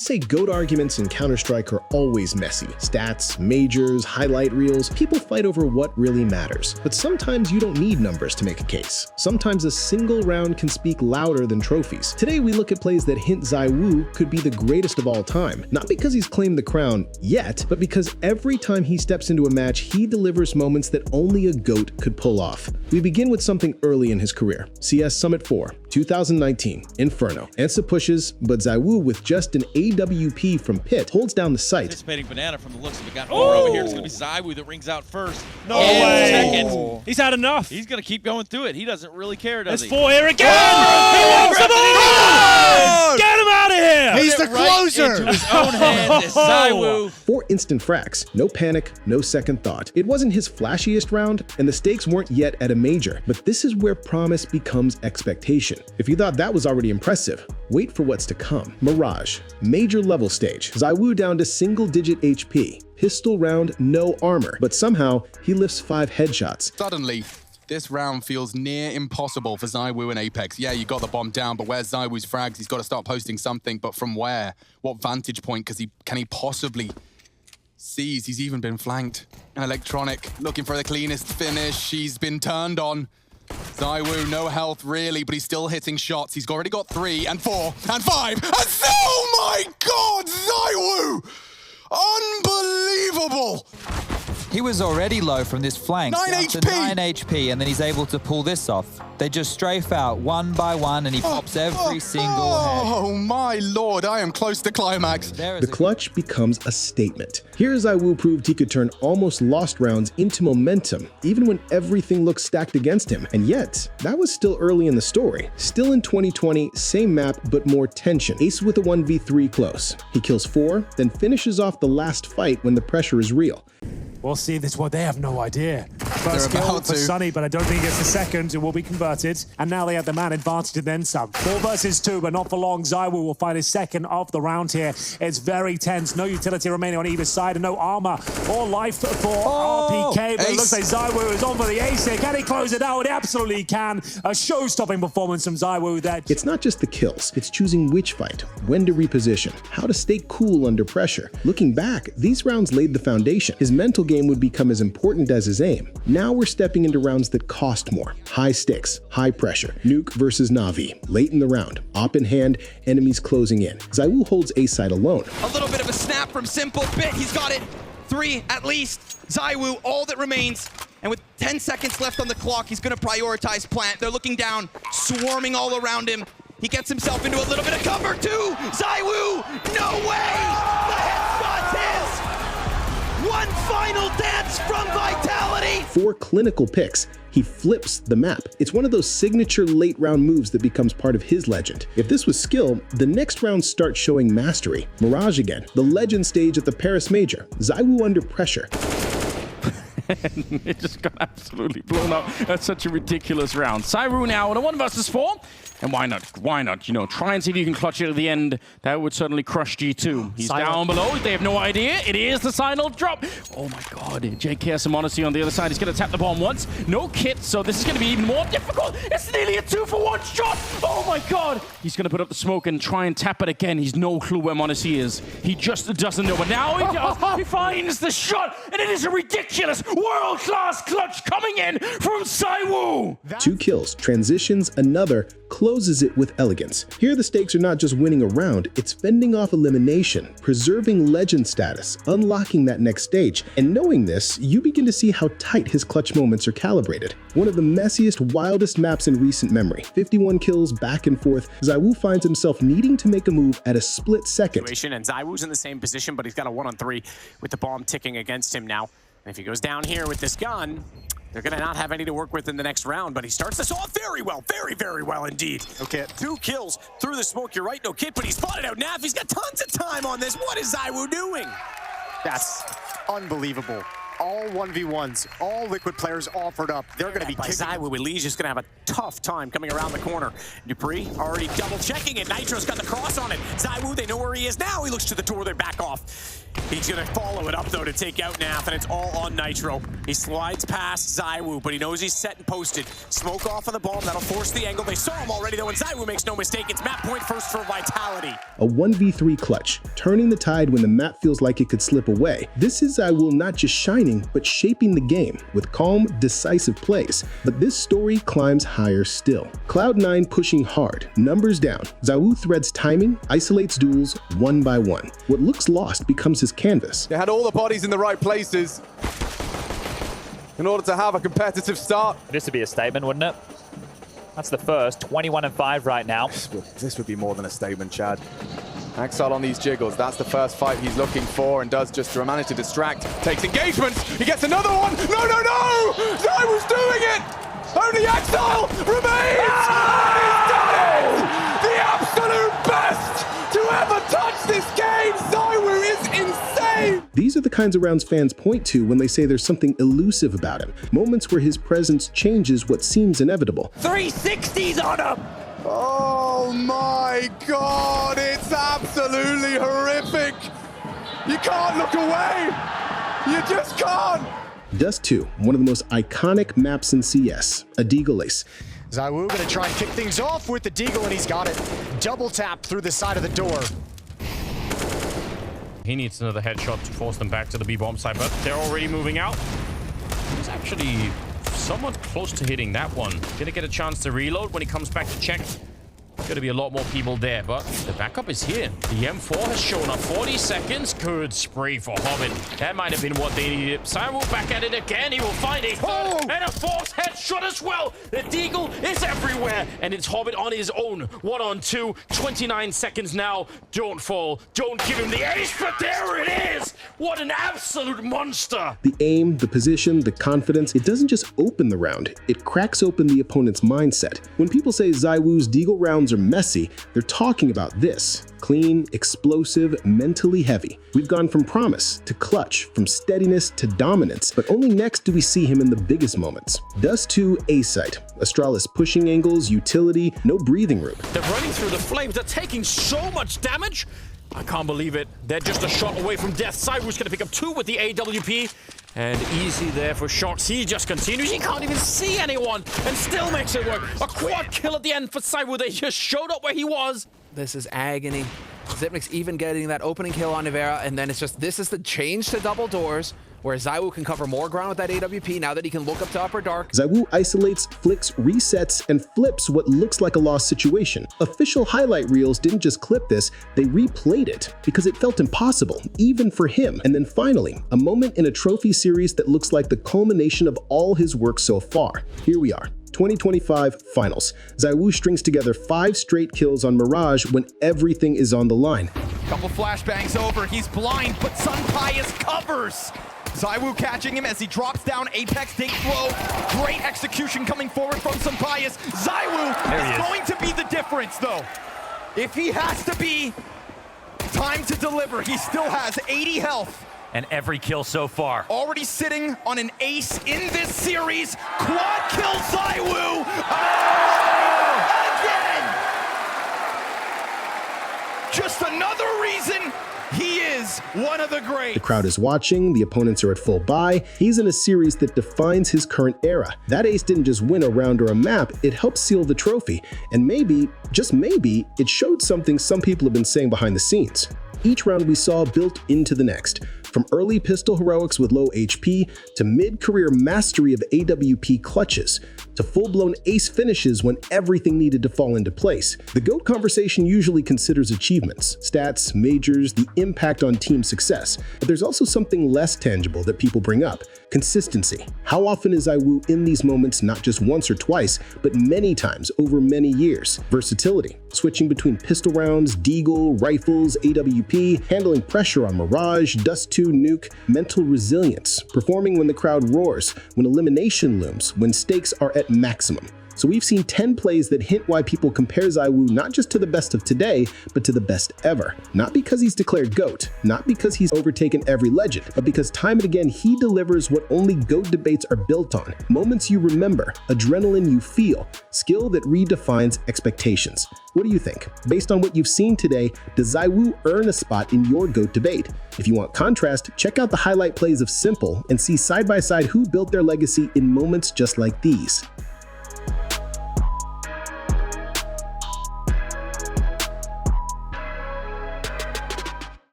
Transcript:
say GOAT arguments in Counter-Strike are always messy. Stats, majors, highlight reels, people fight over what really matters. But sometimes you don't need numbers to make a case. Sometimes a single round can speak louder than trophies. Today we look at plays that hint Zyw0o could be the greatest of all time. Not because he's claimed the crown yet, but because every time he steps into a match, he delivers moments that only a GOAT could pull off. We begin with something early in his career. CS Summit 4, 2019, Inferno. Ensa pushes, but Zyw0o with just an AWP from Pit holds down the site. Anticipating banana from the looks of it. Got four over here. It's going to be Zyw0o that rings out first. No way. Second. He's had enough. He's going to keep going through it. He doesn't really care, does he? There's four here again. He wants them all. Get him out of here. He's the closer. Into his own hand is Zyw0o. 4 instant frags. No panic, no second thought. It wasn't his flashiest round, and the stakes weren't yet at a major, but this is where promise becomes expectation. If you thought that was already impressive, wait for what's to come. Mirage, major level stage. Zyw0o down to single-digit HP. Pistol round, no armor, but somehow he lifts 5 headshots. Suddenly, this round feels near impossible for Zyw0o and Apex. Yeah, you got the bomb down, but where's Zyw0o's frags? He's got to start posting something, but from where? What vantage point can he possibly seize? He's even been flanked. Electronic, looking for the cleanest finish. He's been turned on. Zyw0o, no health really, but he's still hitting shots. He's already got 3 and 4 and 5 and oh my God, Zyw0o! Unbelievable! He was already low from this flank. 9 down HP! to 9 HP, and then he's able to pull this off. They just strafe out one by one, and he pops every single head. Oh my Lord, I am close to climax. The clutch becomes a statement. Here Zyw0o proved he could turn almost lost rounds into momentum, even when everything looked stacked against him. And yet, that was still early in the story. Still in 2020, same map, but more tension. Ace with a 1v3 close. He kills 4, then finishes off the last fight when the pressure is real. We'll see this one. They have no idea. First They're kill about for to. Sunny, but I don't think he gets the second. It will be converted. And now they have the man advantage and then some. 4 versus 2, but not for long. Zyw0o will find his second of the round here. It's very tense. No utility remaining on either side and no armor or life for RPK. But it looks like Zyw0o is on for the ace here. Can he close it out? It absolutely can. A show-stopping performance from Zyw0o there. It's not just the kills, it's choosing which fight, when to reposition, how to stay cool under pressure. Looking back, these rounds laid the foundation. His mental game would become as important as his aim. Now we're stepping into rounds that cost more. High stakes, high pressure. Nuke versus Na'Vi. Late in the round. Op in hand, enemies closing in. Zyw0o holds A side alone. A little bit of a snap from Simple. Bit, he's got it. 3 at least. Zyw0o, all that remains. And with 10 seconds left on the clock, he's going to prioritize plant. They're looking down, swarming all around him. He gets himself into a little bit of cover too. Zyw0o, no way! The headshot's his! One final dance from Vitality! 4 clinical picks. He flips the map. It's one of those signature late round moves that becomes part of his legend. If this was skill, the next round starts showing mastery. Mirage again, the legend stage at the Paris Major. Zyw0o under pressure. It just got absolutely blown up. That's such a ridiculous round. Zyw0o now in a 1 versus 4. And why not? Why not? You know, try and see if you can clutch it at the end. That would certainly crush G2. He's down below. They have no idea. It is the final drop. Oh my God. JK has some honesty on the other side. He's going to tap the bomb once. No kit, so this is going to be even more difficult. It's nearly a 2-for-1 shot. Oh my God. He's going to put up the smoke and try and tap it again. He's no clue where Monacy is. He just doesn't know. But now he does. He finds the shot. And it is a ridiculous world-class clutch coming in from Zyw0o. 2 kills, transitions, another, closes it with elegance. Here the stakes are not just winning a round, it's fending off elimination, preserving legend status, unlocking that next stage. And knowing this, you begin to see how tight his clutch moments are calibrated. One of the messiest, wildest maps in recent memory. 51 kills back and forth, Zyw0o finds himself needing to make a move at a split second. And Zyw0o's in the same position, but he's got a 1-on-3 with the bomb ticking against him now. And if he goes down here with this gun, they're going to not have any to work with in the next round, but he starts this off very well. Very, very well indeed. Okay, 2 kills through the smoke. You're right, no kit, but he's spotted out Nav. He's got tons of time on this. What is Zyw0o doing? That's unbelievable. all 1v1s, all Liquid players offered up. They're going to be kicking. Zyw0o, Lee's just going to have a tough time coming around the corner. Dupree already double checking it. Nitro's got the cross on it. Zyw0o, they know where he is now. He looks to the door, they back off. He's going to follow it up, though, to take out Naf, and it's all on Nitro. He slides past Zyw0o, but he knows he's set and posted. Smoke off of the bomb. That'll force the angle. They saw him already, though, and Zyw0o makes no mistake. It's map point first for Vitality. A 1v3 clutch, turning the tide when the map feels like it could slip away. This is Zyw0o not just shining, but shaping the game with calm, decisive plays. But this story climbs higher still. Cloud9 pushing hard, numbers down. Zyw0o threads timing, isolates duels one by one. What looks lost becomes his canvas. They had all the bodies in the right places in order to have a competitive start. This would be a statement, wouldn't it? That's the first. 21-5 right now. This would be more than a statement, Chad. Axel on these jiggles. That's the first fight he's looking for, and does just manage to distract. Takes engagements. He gets another one. No! Zyw0o's doing it! Only Axel remains! And he's done it! The absolute best to ever touch this game! Zyw0o is insane! These are the kinds of rounds fans point to when they say there's something elusive about him. Moments where his presence changes what seems inevitable. 360s on him! Oh my God, it's absolutely horrific. You can't look away. You just can't. Dust 2, one of the most iconic maps in CS, a Deagle ace. Zyw0o going to try and kick things off with the Deagle, and he's got it. Double tap through the side of the door. He needs another headshot to force them back to the B-bomb side, but they're already moving out. He's actually somewhat close to hitting that one. Gonna get a chance to reload when he comes back to check. Gonna be a lot more people there, but the backup is here. The M4 has shown up. 40 seconds. Good spray for Hobbit. That might have been what they needed. Zyw0o back at it again. He will find a third and a fourth headshot as well. The Deagle is everywhere, and it's Hobbit on his own. 1-on-2. 29 seconds now. Don't fall. Don't give him the ace, but there it is. What an absolute monster. The aim, the position, the confidence, it doesn't just open the round, it cracks open the opponent's mindset. When people say Zyw0o's Deagle rounds are messy, they're talking about this. Clean, explosive, mentally heavy. We've gone from promise to clutch, from steadiness to dominance, but only next do we see him in the biggest moments. Dust 2 A-site. Astralis pushing angles, utility, no breathing room. They're running through the flames. They're taking so much damage. I can't believe it. They're just a shot away from death. Zyw0o's gonna pick up 2 with the AWP. And easy there for Shox. He just continues. He can't even see anyone and still makes it work. A quad kill at the end for Zyw0o. They just showed up where he was. This is agony. Xyp9x even getting that opening kill on Nivera, and then it's just, this is the change to double doors, where Zyw0o can cover more ground with that AWP now that he can look up to upper dark. Zyw0o isolates, flicks, resets, and flips what looks like a lost situation. Official highlight reels didn't just clip this, they replayed it because it felt impossible, even for him. And then finally, a moment in a trophy series that looks like the culmination of all his work so far. Here we are. 2025 Finals. Zyw0o strings together 5 straight kills on Mirage when everything is on the line. Couple flashbangs over, he's blind, but Sunpius covers. Zyw0o catching him as he drops down, Apex dink throw. Great execution coming forward from Sunpius. Zyw0o is going to be the difference though. If he has to be, time to deliver. He still has 80 health. And every kill so far. Already sitting on an ace in this series. Quad kill Zyw0o. Again! Just another reason he is one of the greats. The crowd is watching, the opponents are at full buy. He's in a series that defines his current era. That ace didn't just win a round or a map, it helped seal the trophy. And maybe, just maybe, it showed something some people have been saying behind the scenes. Each round we saw built into the next. From early pistol heroics with low HP, to mid-career mastery of AWP clutches, to full-blown ace finishes when everything needed to fall into place. The GOAT conversation usually considers achievements, stats, majors, the impact on team success. But there's also something less tangible that people bring up: consistency. How often is Zyw0o in these moments not just once or twice, but many times over many years? Versatility. Switching between pistol rounds, Deagle, rifles, AWP, handling pressure on Mirage, Dust 2, Nuke, mental resilience, performing when the crowd roars, when elimination looms, when stakes are at maximum. So we've seen 10 plays that hint why people compare Zyw0o not just to the best of today, but to the best ever. Not because he's declared GOAT, not because he's overtaken every legend, but because time and again he delivers what only GOAT debates are built on. Moments you remember, adrenaline you feel, skill that redefines expectations. What do you think? Based on what you've seen today, does Zyw0o earn a spot in your GOAT debate? If you want contrast, check out the highlight plays of Simple and see side by side who built their legacy in moments just like these.